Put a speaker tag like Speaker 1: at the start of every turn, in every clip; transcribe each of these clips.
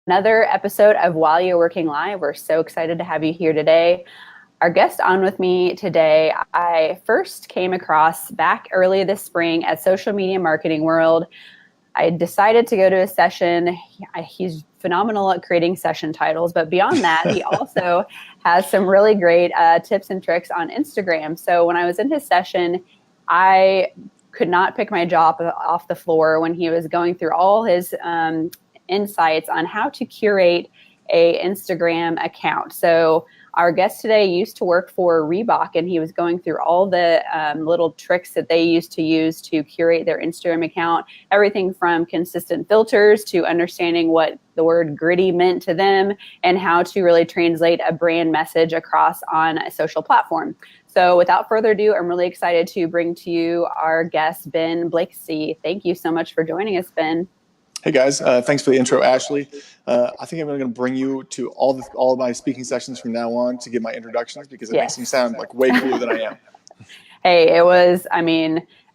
Speaker 1: Another episode of While You're Working Live. We're so excited to have you here today. Our guest on with me today, I first came across back early this spring at Social Media Marketing World. I decided to go to a session. He's phenomenal at creating session titles, but beyond that, he also has some really great tips and tricks on Instagram. So when I was in his session, I could not pick my jaw off the floor when he was going through all his insights on how to curate a Instagram account. So our guest today used to work for Reebok, and he was going through all the little tricks that they used to curate their Instagram account, everything from consistent filters to understanding what the word gritty meant to them and how to really translate a brand message across on a social platform. So without further ado, I'm really excited to bring to you our guest, Ben Blakesley. Thank you so much for joining us, Ben.
Speaker 2: Hey guys, thanks for the intro, Ashley. I think I'm going to bring you to all of my speaking sessions from now on to give my introductions because it makes me sound like way cooler than I am.
Speaker 1: Hey,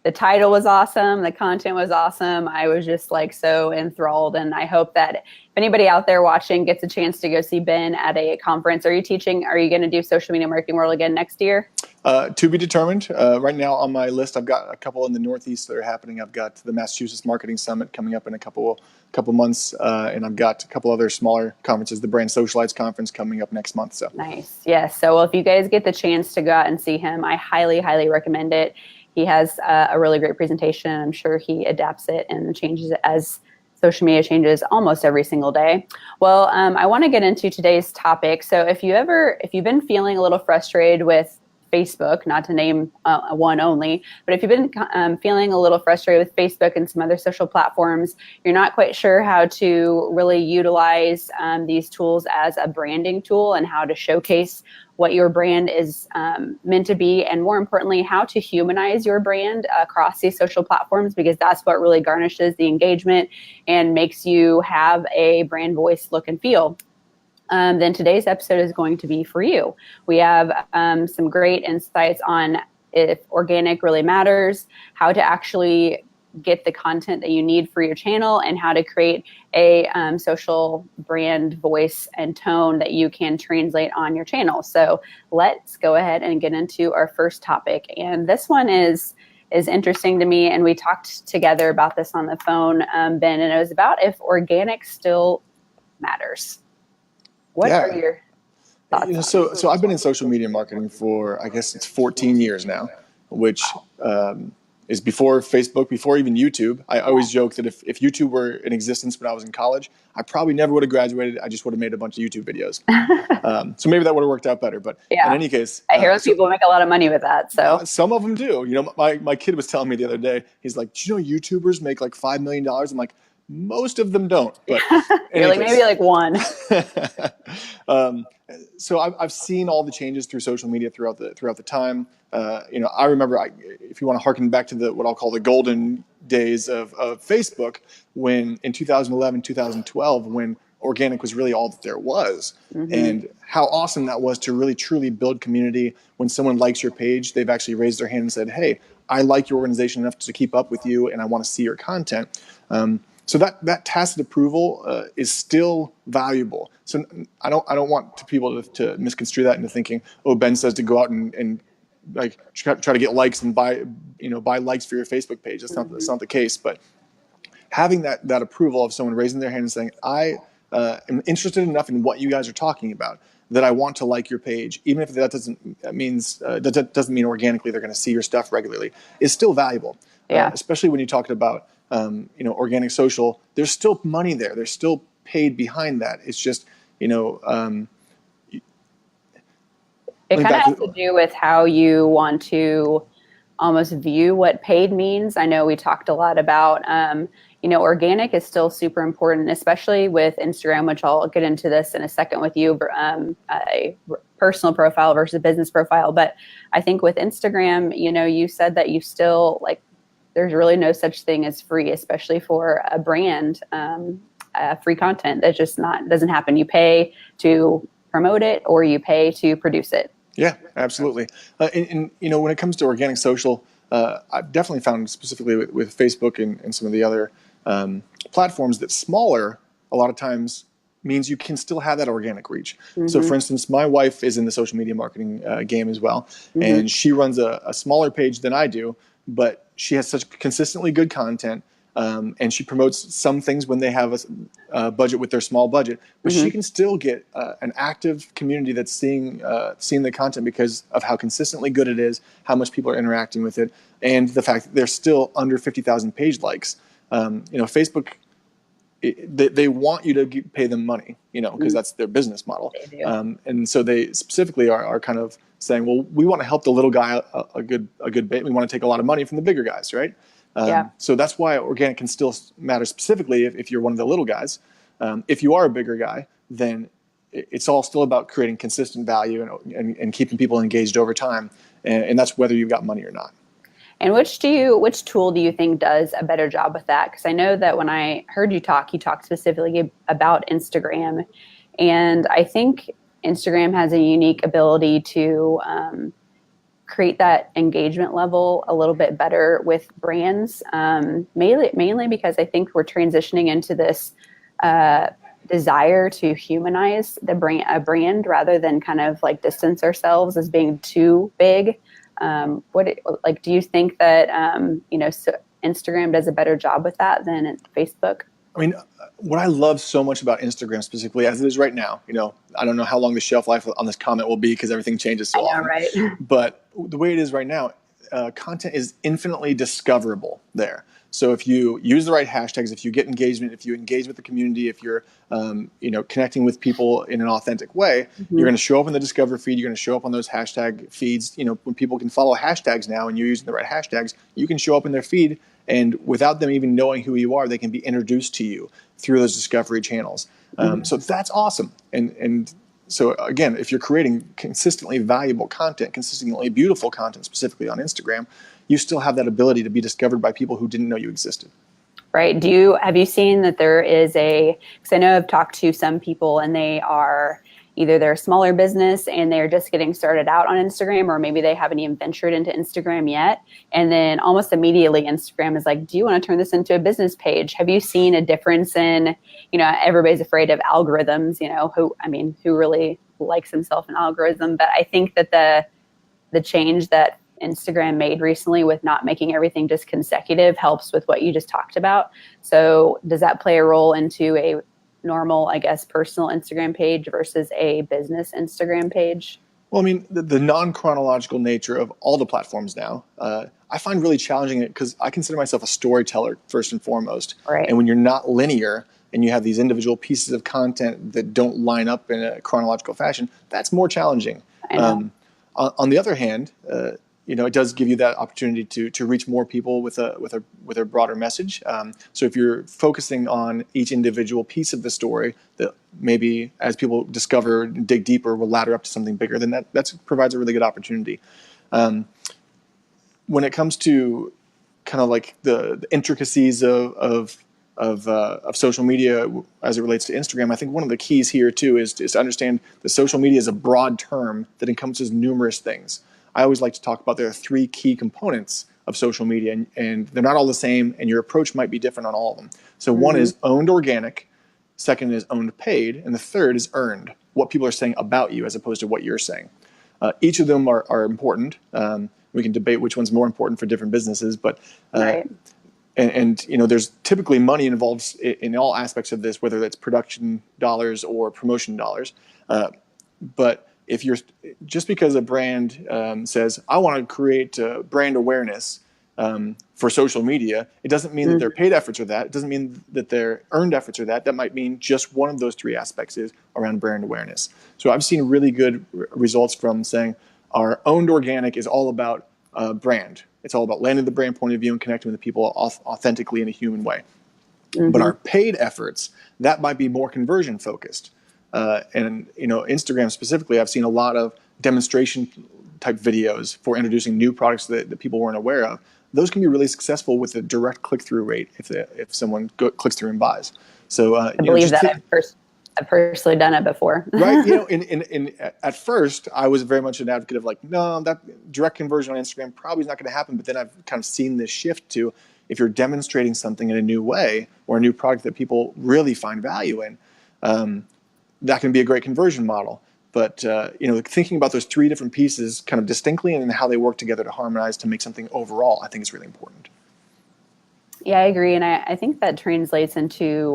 Speaker 1: the title was awesome. The content was awesome. I was just so enthralled. And I hope that if anybody out there watching gets a chance to go see Ben at a conference. Are you going to do Social Media Marketing World again next year?
Speaker 2: To be determined. Right now on my list, I've got a couple in the Northeast that are happening. I've got the Massachusetts Marketing Summit coming up in a couple months, and I've got a couple other smaller conferences, the Brand Socialites Conference coming up next month. So
Speaker 1: nice. Yes. So if you guys get the chance to go out and see him, I highly, highly recommend it. He has a really great presentation. I'm sure he adapts it and changes it as social media changes almost every single day. Well, I want to get into today's topic. So if you've been feeling a little frustrated with Facebook, not to name one only, but if you've been feeling a little frustrated with Facebook and some other social platforms, you're not quite sure how to really utilize these tools as a branding tool and how to showcase what your brand is meant to be, and more importantly, how to humanize your brand across these social platforms, because that's what really garnishes the engagement and makes you have a brand voice, look, and feel. Then today's episode is going to be for you. We have some great insights on if organic really matters, how to actually get the content that you need for your channel, and how to create a social brand voice and tone that you can translate on your channel. So let's go ahead and get into our first topic. And this one is interesting to me, and we talked together about this on the phone, Ben, and it was about if organic still matters. What are your thoughts?
Speaker 2: So I've been in social media marketing for, I guess it's 14 years now, which is before Facebook, before even YouTube. I always joke that if YouTube were in existence when I was in college, I probably never would have graduated. I just would have made a bunch of YouTube videos. So maybe that would have worked out better. But in any case,
Speaker 1: I hear people make a lot of money with that. So
Speaker 2: some of them do. My kid was telling me the other day, he's like, "Do you know YouTubers make like $5 million?" I'm like, most of them don't, but
Speaker 1: maybe like one.
Speaker 2: So I've seen all the changes through social media throughout the time. I remember, if you want to harken back to what I'll call the golden days of Facebook, when in 2011, 2012, when organic was really all that there was, and how awesome that was to really truly build community. When someone likes your page, they've actually raised their hand and said, "Hey, I like your organization enough to keep up with you, and I want to see your content." So that tacit approval is still valuable. So I don't want people to misconstrue that into thinking, oh, Ben says to go out and like try to get likes and buy likes for your Facebook page. That's not the case. But having that approval of someone raising their hand and saying, I am interested enough in what you guys are talking about that I want to like your page, even if that doesn't mean organically they're going to see your stuff regularly, is still valuable. Especially when you talked about organic social. There's still money there. There's still paid behind that. It's just it kind
Speaker 1: of has to do with how you want to almost view what paid means. I know we talked a lot about organic is still super important, especially with Instagram, which I'll get into this in a second with you, a personal profile versus a business profile. But I think with Instagram, you said that you still there's really no such thing as free, especially for a brand. Free content doesn't happen. You pay to promote it, or you pay to produce it.
Speaker 2: Yeah, absolutely. And when it comes to organic social, I've definitely found specifically with Facebook and some of the other platforms that smaller, a lot of times means you can still have that organic reach. So,
Speaker 1: Mm-hmm.
Speaker 2: for instance, my wife is in the social media marketing game as well,
Speaker 1: Mm-hmm.
Speaker 2: and she runs a smaller page than I do, but she has such consistently good content, and she promotes some things when they have a budget with their small budget. But she
Speaker 1: Mm-hmm.
Speaker 2: can still get an active community that's seeing the content because of how consistently good it is, how much people are interacting with it, and the fact that they're still under 50,000 page likes. Facebook, they want you to pay them money, because that's their business model.
Speaker 1: They do.
Speaker 2: And so they specifically are kind of saying, well, we want to help the little guy a good bit. We want to take a lot of money from the bigger guys, right?
Speaker 1: Yeah.
Speaker 2: So that's why organic can still matter specifically if you're one of the little guys. If you are a bigger guy, then it's all still about creating consistent value and keeping people engaged over time. And that's whether you've got money or not.
Speaker 1: And which tool do you think does a better job with that? Because I know that when I heard you talked specifically about Instagram, and I think Instagram has a unique ability to create that engagement level a little bit better with brands, mainly because I think we're transitioning into this desire to humanize a brand rather than kind of like distance ourselves as being too big. Do you think that Instagram does a better job with that than Facebook?
Speaker 2: I mean, what I love so much about Instagram specifically, as it is right now, I don't know how long the shelf life on this comment will be because everything changes so often.
Speaker 1: Right?
Speaker 2: But the way it is right now, content is infinitely discoverable there. So if you use the right hashtags, if you get engagement, if you engage with the community, if you're connecting with people in an authentic way,
Speaker 1: Mm-hmm.
Speaker 2: you're going to show up in the Discover feed. You're going to show up on those hashtag feeds. When people can follow hashtags now and you're using the right hashtags, you can show up in their feed. And without them even knowing who you are, they can be introduced to you through those discovery channels. So that's awesome. And so again, if you're creating consistently valuable content, consistently beautiful content, specifically on Instagram, you still have that ability to be discovered by people who didn't know you existed.
Speaker 1: Right. Have you seen that there is because I know I've talked to some people and they're a smaller business and they're just getting started out on Instagram, or maybe they haven't even ventured into Instagram yet. And then almost immediately Instagram is like, do you want to turn this into a business page? Have you seen a difference in, everybody's afraid of algorithms, who really likes himself an algorithm? But I think that the change that Instagram made recently with not making everything just consecutive helps with what you just talked about. So does that play a role into a normal, I guess, personal Instagram page versus a business Instagram page?
Speaker 2: Well, I mean, the non-chronological nature of all the platforms now, I find really challenging because I consider myself a storyteller first and foremost.
Speaker 1: Right.
Speaker 2: And when you're not linear and you have these individual pieces of content that don't line up in a chronological fashion, that's more challenging.
Speaker 1: I know.
Speaker 2: On the other hand, it does give you that opportunity to reach more people with a broader message. So if you're focusing on each individual piece of the story, that maybe as people discover and dig deeper will ladder up to something bigger, then that provides a really good opportunity. When it comes to kind of like the intricacies of social media as it relates to Instagram, I think one of the keys here too is to understand that social media is a broad term that encompasses numerous things. I always like to talk about there are three key components of social media, and they're not all the same, and your approach might be different on all of them. So one is owned organic, second is owned paid, and the third is earned, what people are saying about you as opposed to what you're saying. Each of them are important. We can debate which one's more important for different businesses, but
Speaker 1: Right.
Speaker 2: and there's typically money involved in all aspects of this, whether that's production dollars or promotion dollars. But if you're just because a brand says, I want to create brand awareness for social media, it doesn't mean that their paid efforts are that. It doesn't mean that their earned efforts are that. That might mean just one of those three aspects is around brand awareness. So I've seen really good results from saying our owned organic is all about brand. It's all about landing the brand point of view and connecting with the people authentically in a human way. But our paid efforts, that might be more conversion focused. And Instagram specifically, I've seen a lot of demonstration type videos for introducing new products that people weren't aware of. Those can be really successful with a direct click-through rate if someone clicks through and buys. So
Speaker 1: I believe that I've personally done it before.
Speaker 2: Right. At first, I was very much an advocate of like, no, that direct conversion on Instagram probably is not going to happen. But then I've kind of seen this shift to if you're demonstrating something in a new way or a new product that people really find value in, that can be a great conversion model. But thinking about those three different pieces kind of distinctly and how they work together to harmonize to make something overall, I think is really important.
Speaker 1: Yeah, I agree. And I think that translates into,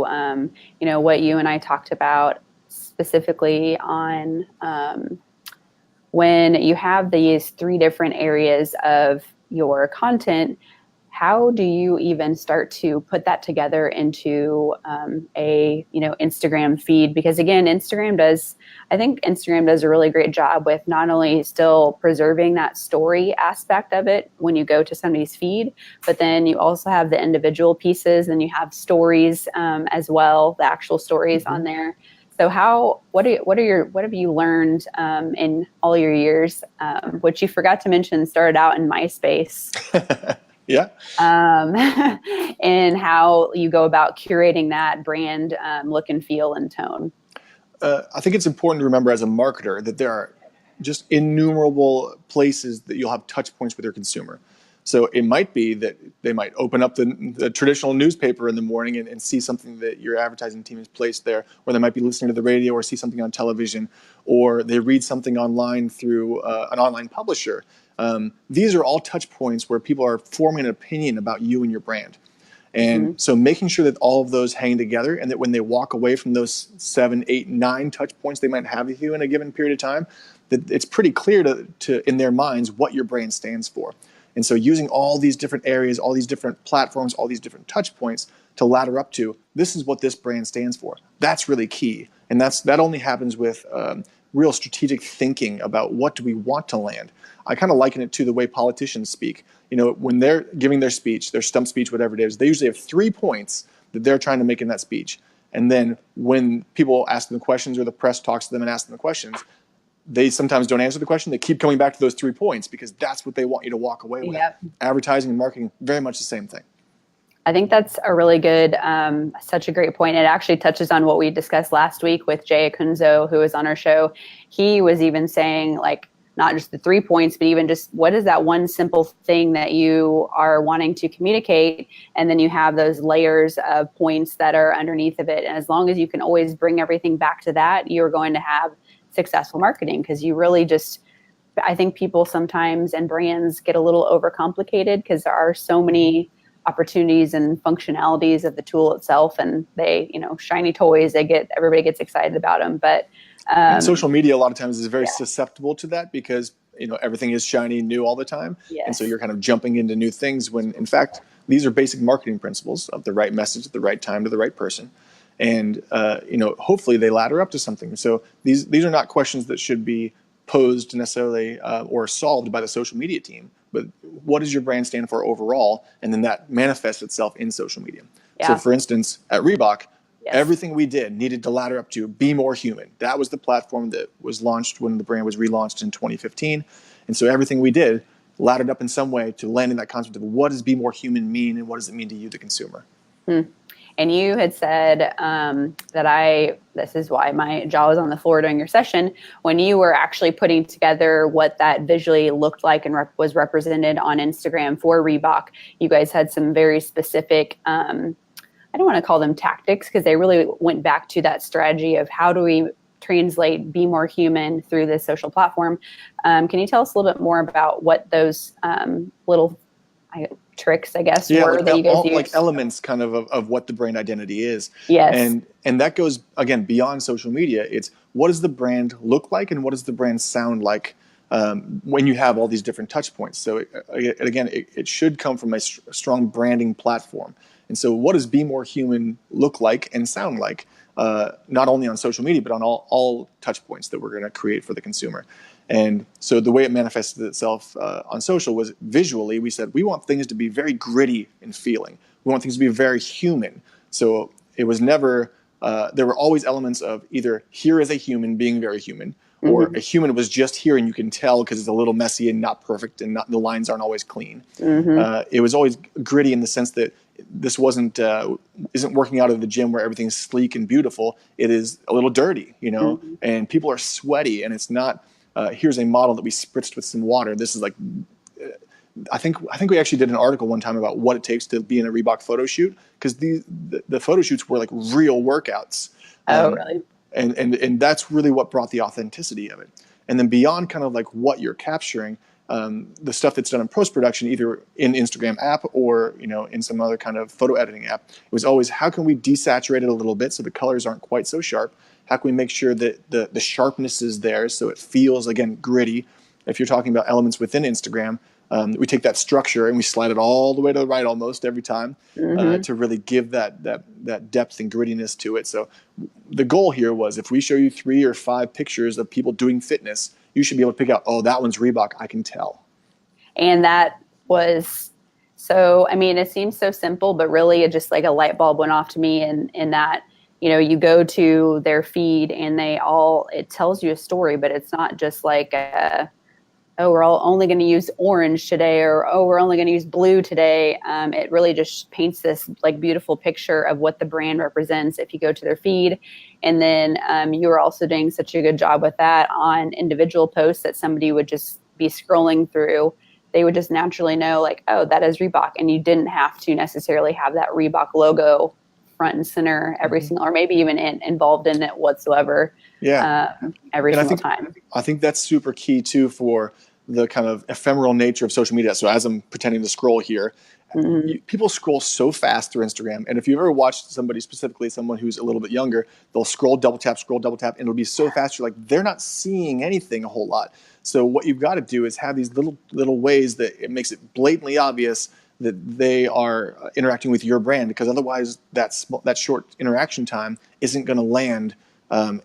Speaker 1: what you and I talked about specifically on when you have these three different areas of your content. How do you even start to put that together into a Instagram feed? Because again, I think Instagram does a really great job with not only still preserving that story aspect of it when you go to somebody's feed, but then you also have the individual pieces, and you have stories as well, the actual stories on there. So what have you learned in all your years, which you forgot to mention started out in MySpace?
Speaker 2: Yeah.
Speaker 1: And how you go about curating that brand look and feel and tone.
Speaker 2: I think it's important to remember as a marketer that there are just innumerable places that you'll have touch points with your consumer. So it might be that they might open up the traditional newspaper in the morning and see something that your advertising team has placed there, or they might be listening to the radio or see something on television, or they read something online through an online publisher. These are all touch points where people are forming an opinion about you and your brand. And so making sure that all of those hang together, and that when they walk away from those 7, 8, 9 touch points they might have with you in a given period of time, that it's pretty clear to in their minds what your brand stands for. And so using all these different areas, all these different platforms, all these different touch points to ladder up to, this is what this brand stands for. That's really key. And that only happens with real strategic thinking about what do we want to land. I kind of liken it to the way politicians speak. When they're giving their speech, their stump speech, whatever it is, they usually have 3 points that they're trying to make in that speech. And then when people ask them questions, or the press talks to them and asks them the questions, they sometimes don't answer the question. They keep coming back to those 3 points because that's what they want you to walk away with.
Speaker 1: Yep.
Speaker 2: Advertising and marketing, very much the same thing.
Speaker 1: I think that's a really good, such a great point. It actually touches on what we discussed last week with Jay Akunzo, who was on our show. He was even saying, like, not just the 3 points, but even just what is that one simple thing that you are wanting to communicate? And then you have those layers of points that are underneath of it. And as long as you can always bring everything back to that, you're going to have successful marketing, because you really I think people sometimes and brands get a little overcomplicated because there are so many opportunities and functionalities of the tool itself, and they, shiny toys, everybody gets excited about them. But
Speaker 2: and social media a lot of times is very susceptible to that, because everything is shiny and new all the time.
Speaker 1: Yes.
Speaker 2: And so you're kind of jumping into new things when in fact these are basic marketing principles of the right message at the right time to the right person. And hopefully they ladder up to something. So these are not questions that should be posed necessarily or solved by the social media team, but what does your brand stand for overall? And then that manifests itself in social media. Yeah. So for instance, at Reebok, everything we did needed to ladder up to be more human. That was the platform that was launched when the brand was relaunched in 2015. And so everything we did laddered up in some way to land in that concept of what does be more human mean, and what does it mean to you, the consumer?
Speaker 1: And you had said this is why my jaw was on the floor during your session, when you were actually putting together what that visually looked like and was represented on Instagram for Reebok. You guys had some very specific, I don't want to call them tactics, because they really went back to that strategy of how do we translate be more human through this social platform. Can you tell us a little bit more about what those little tricks, I guess, were that you guys used?
Speaker 2: Like elements kind of what the brand identity is.
Speaker 1: Yes.
Speaker 2: And that goes, again, beyond social media. It's what does the brand look like, and what does the brand sound like when you have all these different touch points. So it should come from a strong branding platform. And so what does Be More Human look like and sound like, not only on social media, but on all touch points that we're going to create for the consumer. And so the way it manifested itself on social was visually. We said we want things to be very gritty in feeling. We want things to be very human. So it was never, there were always elements of either here is a human being very human, or a human was just here and you can tell because it's a little messy and not perfect and the lines aren't always clean. It was always gritty in the sense that this isn't working out of the gym where everything's sleek and beautiful. It is a little dirty, and people are sweaty, and it's not, here's a model that we spritzed with some water. This is like, I think we actually did an article one time about what it takes to be in a Reebok photo shoot, because the photo shoots were like real workouts.
Speaker 1: Oh, really?
Speaker 2: And that's really what brought the authenticity of it. And then beyond kind of like what you're capturing, the stuff that's done in post-production, either in Instagram app or, in some other kind of photo editing app, it was always, how can we desaturate it a little bit so the colors aren't quite so sharp? How can we make sure that the sharpness is there so it feels, again, gritty? If you're talking about elements within Instagram, we take that structure and we slide it all the way to the right almost every time to really give that depth and grittiness to it. So the goal here was, if we show you 3 or 5 pictures of people doing fitness, you should be able to pick out, oh, that one's Reebok, I can tell.
Speaker 1: And that was so, I mean, it seems so simple, but really it just like a light bulb went off to me in that, you go to their feed and it tells you a story, but it's not just like, oh, we're all only going to use orange today, or, oh, we're only going to use blue today. It really just paints this like beautiful picture of what the brand represents if you go to their feed. And then you were also doing such a good job with that on individual posts that somebody would just be scrolling through. They would just naturally know, like, oh, that is Reebok. And you didn't have to necessarily have that Reebok logo front and center every single, or maybe even involved in it whatsoever. Every single time.
Speaker 2: I think that's super key too for the kind of ephemeral nature of social media. So as I'm pretending to scroll here, people scroll so fast through Instagram. And if you've ever watched somebody, specifically someone who's a little bit younger, they'll scroll, double tap, and it'll be so fast. You're like, they're not seeing anything a whole lot. So what you've got to do is have these little ways that it makes it blatantly obvious that they are interacting with your brand, because otherwise that short interaction time isn't going to land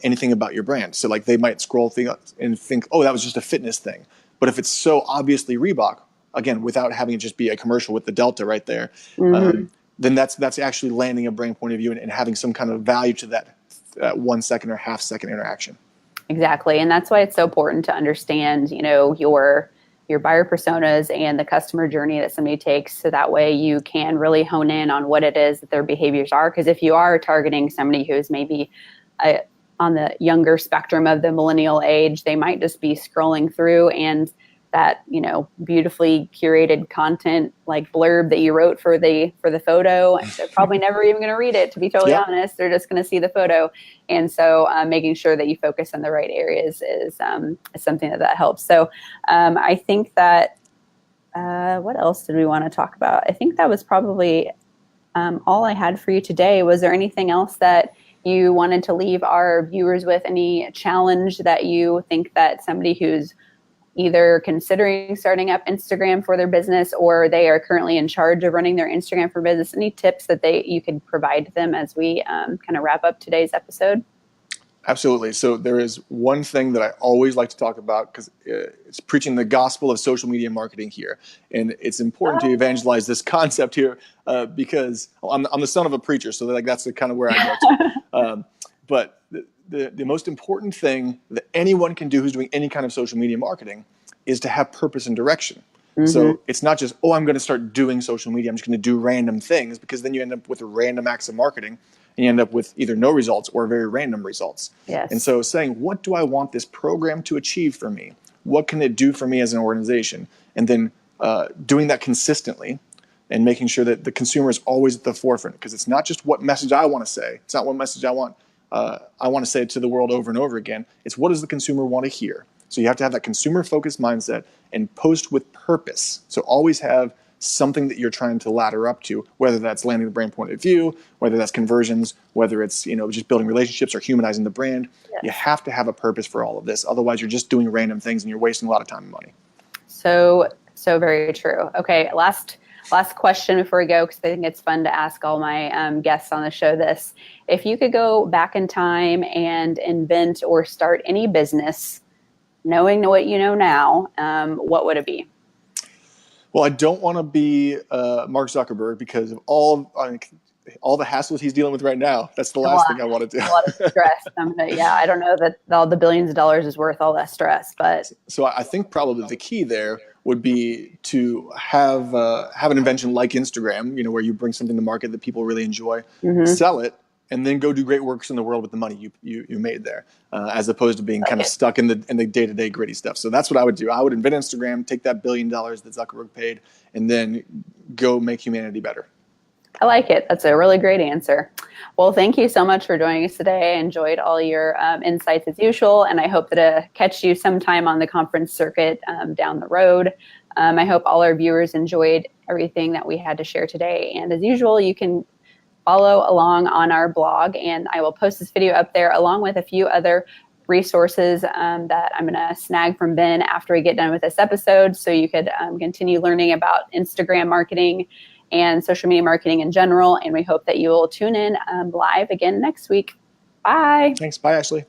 Speaker 2: anything about your brand. So like they might scroll and think, oh, that was just a fitness thing. But if it's so obviously Reebok, again, without having it just be a commercial with the Delta right there, then that's actually landing a brand point of view and having some kind of value to that 1 second or half second interaction.
Speaker 1: Exactly. And that's why it's so important to understand, your buyer personas and the customer journey that somebody takes. So that way you can really hone in on what it is that their behaviors are. Because if you are targeting somebody who's maybe on the younger spectrum of the millennial age, they might just be scrolling through, and that, beautifully curated content like blurb that you wrote for the photo, they're probably never even going to read it, to be totally honest. They're just going to see the photo. And so making sure that you focus on the right areas is something that helps. So I think that what else did we want to talk about? I think that was probably all I had for you today. Was there anything else that you wanted to leave our viewers with? Any challenge that you think that somebody who's either considering starting up Instagram for their business, or they are currently in charge of running their Instagram for business, any tips that you could provide them as we kind of wrap up today's episode?
Speaker 2: Absolutely. So there is one thing that I always like to talk about, because it's preaching the gospel of social media marketing here. And it's important to evangelize this concept here because I'm the son of a preacher. So that's the kind of where I go to. But the most important thing that anyone can do who's doing any kind of social media marketing is to have purpose and direction. So it's not just, oh, I'm going to start doing social media, I'm just going to do random things, because then you end up with a random acts of marketing and you end up with either no results or very random results.
Speaker 1: Yes.
Speaker 2: And so saying, what do I want this program to achieve for me? What can it do for me as an organization? And then doing that consistently and making sure that the consumer is always at the forefront, because it's not just what message I want to say. It's not what message I want to say to the world over and over again. It's what does the consumer want to hear? So you have to have that consumer-focused mindset and post with purpose. So always have something that you're trying to ladder up to, whether that's landing the brand point of view, whether that's conversions, whether it's just building relationships or humanizing the brand. Yes. You have to have a purpose for all of this. Otherwise, you're just doing random things and you're wasting a lot of time and money.
Speaker 1: So very true. Okay, last question before we go, because I think it's fun to ask all my guests on the show this. If you could go back in time and invent or start any business, knowing what you know now, what would it be?
Speaker 2: Well, I don't want to be Mark Zuckerberg because of all the hassles he's dealing with right now. That's the last thing I want to do.
Speaker 1: A lot of stress. I don't know that all the billions of dollars is worth all that stress. But
Speaker 2: so I think probably the key there would be to have an invention like Instagram, where you bring something to market that people really enjoy, sell it, and then go do great works in the world with the money you made there, as opposed to being kind of stuck in the day-to-day gritty stuff. So that's what I would do. I would invent Instagram, take that $1 billion that Zuckerberg paid, and then go make humanity better.
Speaker 1: I like it. That's a really great answer. Well, thank you so much for joining us today. I enjoyed all your insights as usual, and I hope to catch you sometime on the conference circuit down the road. I hope all our viewers enjoyed everything that we had to share today. And as usual, you can follow along on our blog, and I will post this video up there along with a few other resources that I'm going to snag from Ben after we get done with this episode, so you could continue learning about Instagram marketing and social media marketing in general. And we hope that you will tune in live again next week. Bye.
Speaker 2: Thanks. Bye, Ashley.